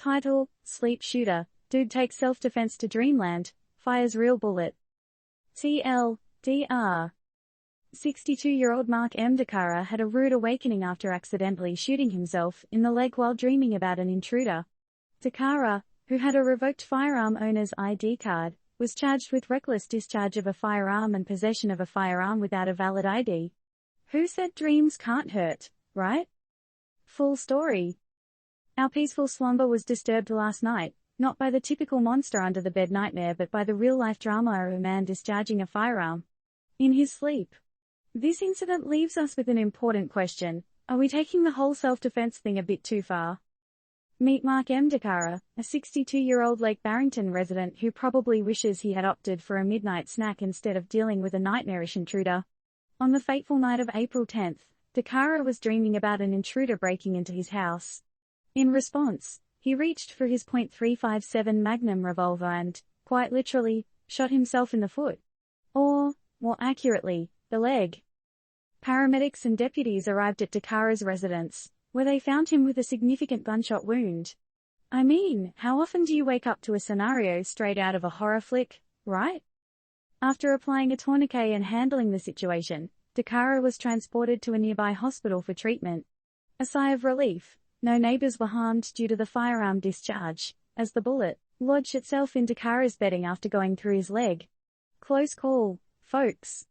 Title: Sleep Shooter. Dude takes self-defense to Dreamland, fires real bullet. TLDR. 62-year-old Mark M. Dakara had a rude awakening after accidentally shooting himself in the leg while dreaming about an intruder. Dakara, who had a revoked firearm owner's ID card, was charged with reckless discharge of a firearm and possession of a firearm without a valid ID. Who said dreams can't hurt, right? Full story. Our peaceful slumber was disturbed last night, not by the typical monster under the bed nightmare but by the real-life drama of a man discharging a firearm in his sleep. This incident leaves us with an important question: are we taking the whole self-defense thing a bit too far? Meet Mark M. Dakara, a 62-year-old Lake Barrington resident who probably wishes he had opted for a midnight snack instead of dealing with a nightmarish intruder. On the fateful night of April 10th, Dakara was dreaming about an intruder breaking into his house. In response, he reached for his .357 Magnum revolver and, quite literally, shot himself in the foot. Or, more accurately, the leg. Paramedics and deputies arrived at Dakara's residence, where they found him with a significant gunshot wound. I mean, how often do you wake up to a scenario straight out of a horror flick, right? After applying a tourniquet and handling the situation, Dakara was transported to a nearby hospital for treatment. A sigh of relief. No neighbors were harmed due to the firearm discharge, as the bullet lodged itself in Dakara's bedding after going through his leg. Close call, folks.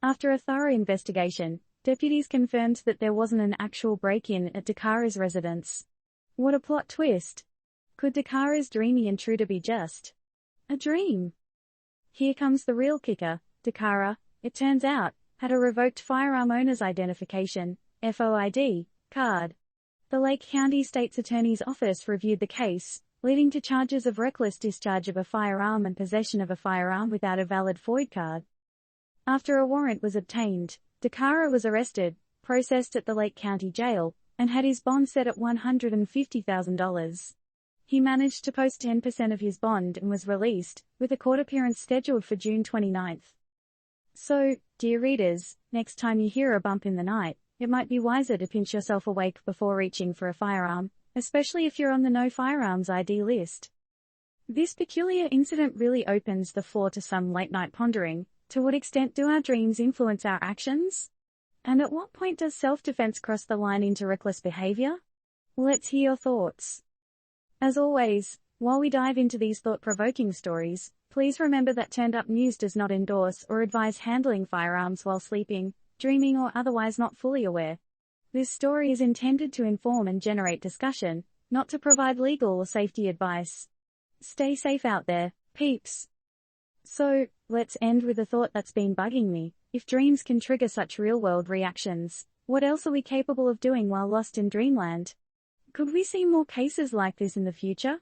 After a thorough investigation, deputies confirmed that there wasn't an actual break-in at Dakara's residence. What a plot twist. Could Dakara's dreamy intruder be just a dream? Here comes the real kicker. Dakara, it turns out, had a revoked firearm owner's identification, FOID, card. The Lake County State's Attorney's Office reviewed the case, leading to charges of reckless discharge of a firearm and possession of a firearm without a valid FOID card. After a warrant was obtained, Dakara was arrested, processed at the Lake County Jail, and had his bond set at $150,000. He managed to post 10% of his bond and was released, with a court appearance scheduled for June 29. So, dear readers, next time you hear a bump in the night, it might be wiser to pinch yourself awake before reaching for a firearm, especially if you're on the no firearms ID list. This peculiar incident really opens the floor to some late-night pondering. To what extent do our dreams influence our actions? And at what point does self-defense cross the line into reckless behavior? Let's hear your thoughts. As always, while we dive into these thought-provoking stories, please remember that Turned Up News does not endorse or advise handling firearms while sleeping, dreaming or otherwise not fully aware. This story is intended to inform and generate discussion, not to provide legal or safety advice. Stay safe out there, peeps. So, let's end with a thought that's been bugging me. If dreams can trigger such real-world reactions, what else are we capable of doing while lost in dreamland? Could we see more cases like this in the future?